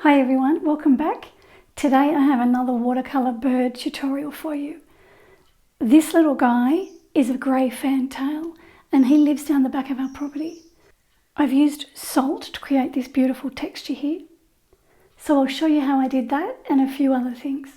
Hi everyone, welcome back. Today I have another watercolour bird tutorial for you. This little guy is a grey fantail and he lives down the back of our property. I've used salt to create this beautiful texture here. So I'll show you how I did that and a few other things.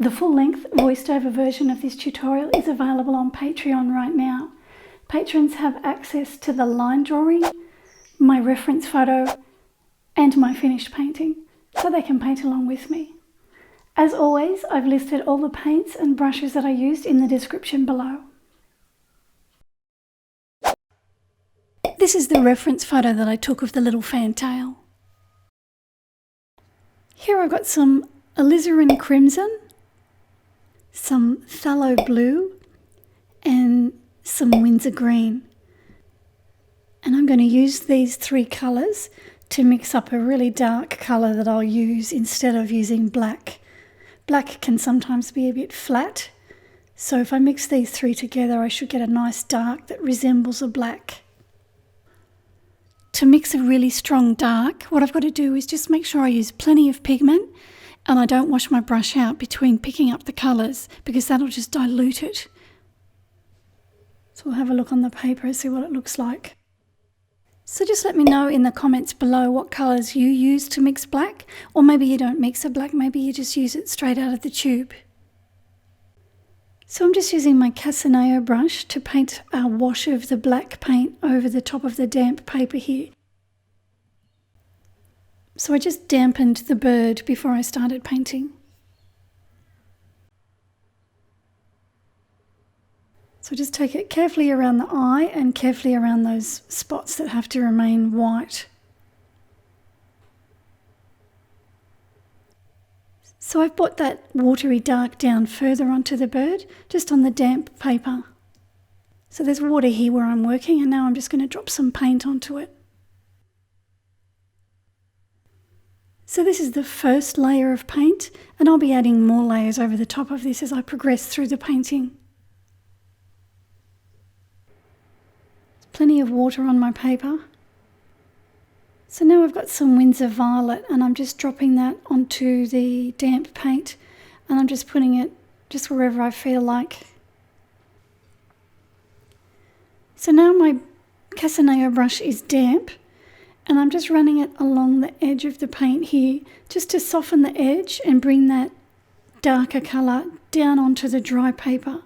The full-length voiced-over version of this tutorial is available on Patreon right now. Patrons have access to the line drawing, my reference photo, and my finished painting, so they can paint along with me. As always, I've listed all the paints and brushes that I used in the description below. This is the reference photo that I took of the little fantail. Here I've got some alizarin crimson, some phthalo blue and some Winsor green. And I'm going to use these three colours to mix up a really dark colour that I'll use instead of using black. Black can sometimes be a bit flat, so if I mix these three together I should get a nice dark that resembles a black. To mix a really strong dark, what I've got to do is just make sure I use plenty of pigment and I don't wash my brush out between picking up the colours because that'll just dilute it. So we'll have a look on the paper and see what it looks like. So just let me know in the comments below what colours you use to mix black, or maybe you don't mix a black, maybe you just use it straight out of the tube. So I'm just using my Casaneo brush to paint a wash of the black paint over the top of the damp paper here. So I just dampened the bird before I started painting. So just take it carefully around the eye and carefully around those spots that have to remain white. So I've brought that watery dark down further onto the bird, just on the damp paper. So there's water here where I'm working, and now I'm just going to drop some paint onto it. So this is the first layer of paint, and I'll be adding more layers over the top of this as I progress through the painting. Plenty of water on my paper. So now I've got some Winsor Violet and I'm just dropping that onto the damp paint, and I'm just putting it just wherever I feel like. So now my Casaneo brush is damp and I'm just running it along the edge of the paint here just to soften the edge and bring that darker colour down onto the dry paper.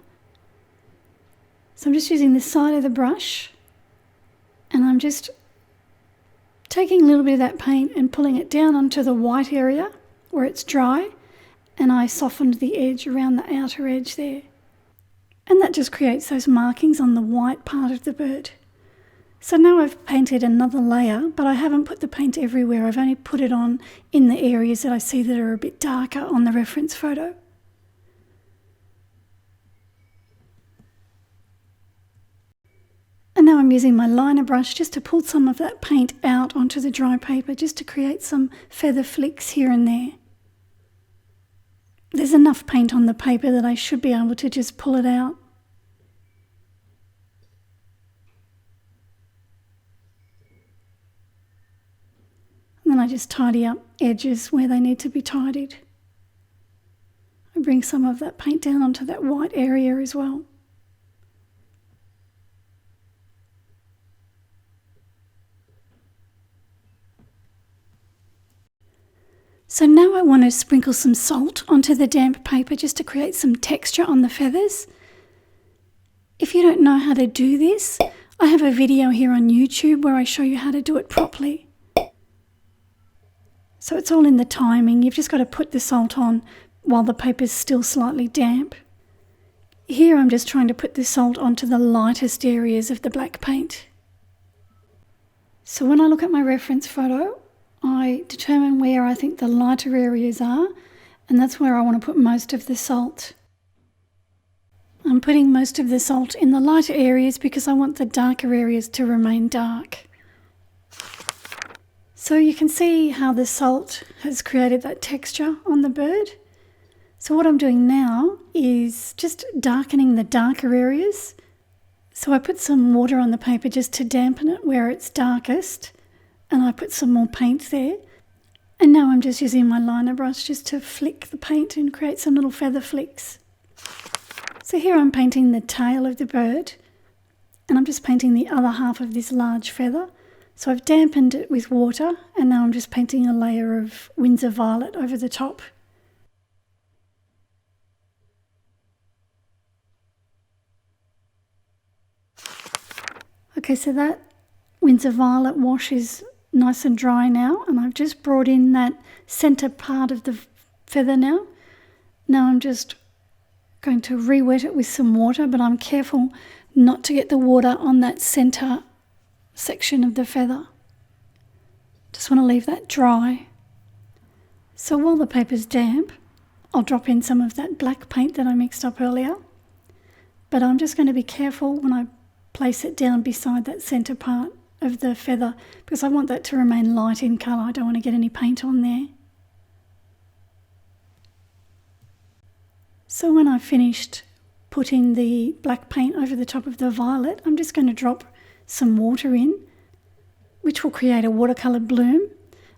So I'm just using the side of the brush and I'm just taking a little bit of that paint and pulling it down onto the white area where it's dry, and I softened the edge around the outer edge there. And that just creates those markings on the white part of the bird. So now I've painted another layer, but I haven't put the paint everywhere. I've only put it on in the areas that I see that are a bit darker on the reference photo. And now I'm using my liner brush just to pull some of that paint out onto the dry paper, just to create some feather flicks here and there. There's enough paint on the paper that I should be able to just pull it out. And then I just tidy up edges where they need to be tidied. I bring some of that paint down onto that white area as well. So now I want to sprinkle some salt onto the damp paper just to create some texture on the feathers. If you don't know how to do this, I have a video here on YouTube where I show you how to do it properly. So it's all in the timing. You've just got to put the salt on while the paper's still slightly damp. Here I'm just trying to put the salt onto the lightest areas of the black paint. So when I look at my reference photo, I determine where I think the lighter areas are, and that's where I want to put most of the salt. I'm putting most of the salt in the lighter areas because I want the darker areas to remain dark. So you can see how the salt has created that texture on the bird. So what I'm doing now is just darkening the darker areas. So I put some water on the paper just to dampen it where it's darkest, and I put some more paint there. And now I'm just using my liner brush just to flick the paint and create some little feather flicks. So here I'm painting the tail of the bird, and I'm just painting the other half of this large feather. So I've dampened it with water, and now I'm just painting a layer of Winsor Violet over the top. Okay, so that Winsor Violet wash is nice and dry now, and I've just brought in that centre part of the feather now. Now I'm just going to re-wet it with some water, but I'm careful not to get the water on that centre section of the feather. Just want to leave that dry. So while the paper's damp, I'll drop in some of that black paint that I mixed up earlier, but I'm just going to be careful when I place it down beside that centre part of the feather because I want that to remain light in colour. I don't want to get any paint on there. So when I've finished putting the black paint over the top of the violet, I'm just going to drop some water in, which will create a watercolour bloom.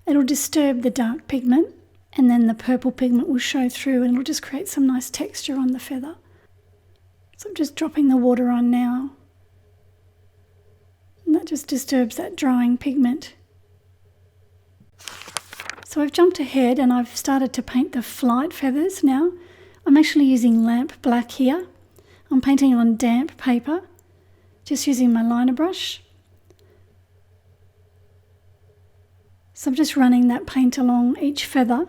It'll disturb the dark pigment, and then the purple pigment will show through, and it'll just create some nice texture on the feather. So I'm just dropping the water on now, and that just disturbs that drying pigment. So I've jumped ahead and I've started to paint the flight feathers now. I'm actually using lamp black here. I'm painting on damp paper, just using my liner brush. So I'm just running that paint along each feather,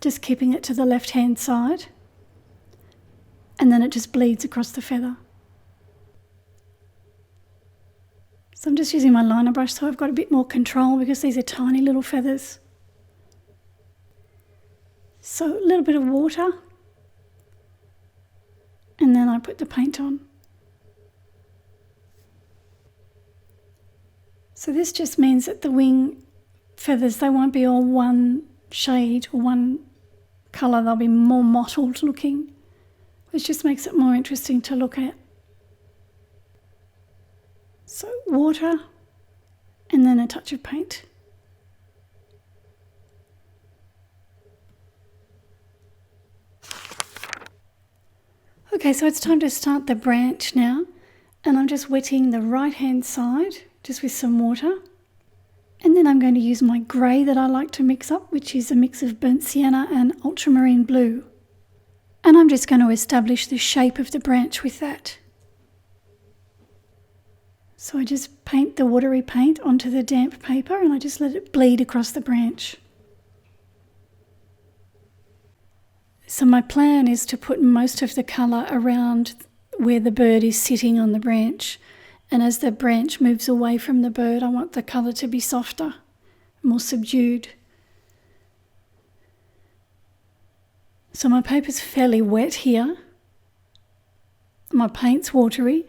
just keeping it to the left-hand side, and then it just bleeds across the feather. So I'm just using my liner brush so I've got a bit more control because these are tiny little feathers. So a little bit of water, and then I put the paint on. So this just means that the wing feathers, they won't be all one shade or one colour, they'll be more mottled looking, which just makes it more interesting to look at. So water and then a touch of paint. Okay, so it's time to start the branch now, and I'm just wetting the right hand side just with some water, and then I'm going to use my grey that I like to mix up, which is a mix of burnt sienna and ultramarine blue, and I'm just going to establish the shape of the branch with that. So I just paint the watery paint onto the damp paper and I just let it bleed across the branch. So my plan is to put most of the colour around where the bird is sitting on the branch, and as the branch moves away from the bird, I want the colour to be softer, more subdued. So my paper's fairly wet here, my paint's watery,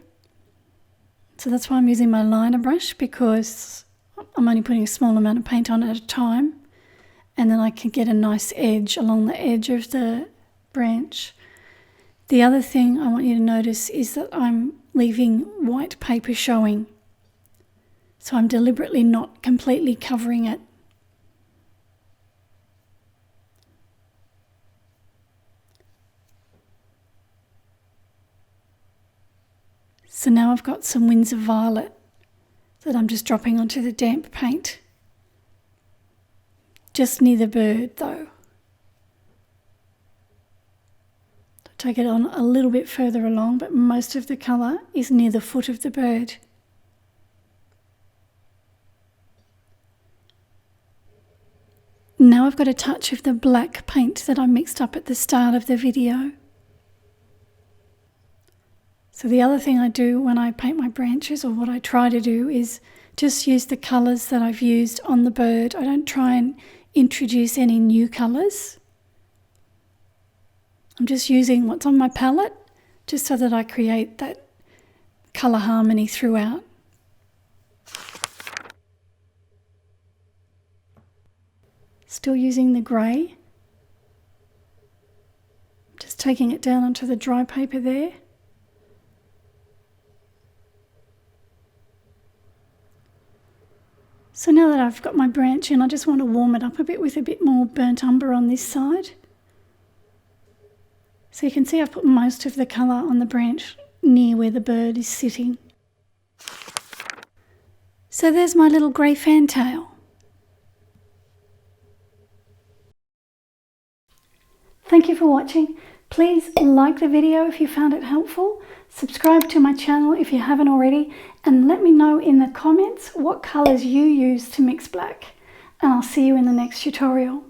so that's why I'm using my liner brush, because I'm only putting a small amount of paint on at a time, and then I can get a nice edge along the edge of the branch. The other thing I want you to notice is that I'm leaving white paper showing. So I'm deliberately not completely covering it. So now I've got some Winsor Violet that I'm just dropping onto the damp paint. Just near the bird though. Take it on a little bit further along, but most of the colour is near the foot of the bird. Now I've got a touch of the black paint that I mixed up at the start of the video. So the other thing I do when I paint my branches, or what I try to do, is just use the colours that I've used on the bird. I don't try and introduce any new colours. I'm just using what's on my palette just so that I create that colour harmony throughout. Still using the grey. Just taking it down onto the dry paper there. So now that I've got my branch in, I just want to warm it up a bit with a bit more burnt umber on this side. So you can see I've put most of the colour on the branch near where the bird is sitting. So there's my little grey fantail. Thank you for watching. Please like the video if you found it helpful. Subscribe to my channel if you haven't already, and let me know in the comments what colours you use to mix black. And I'll see you in the next tutorial.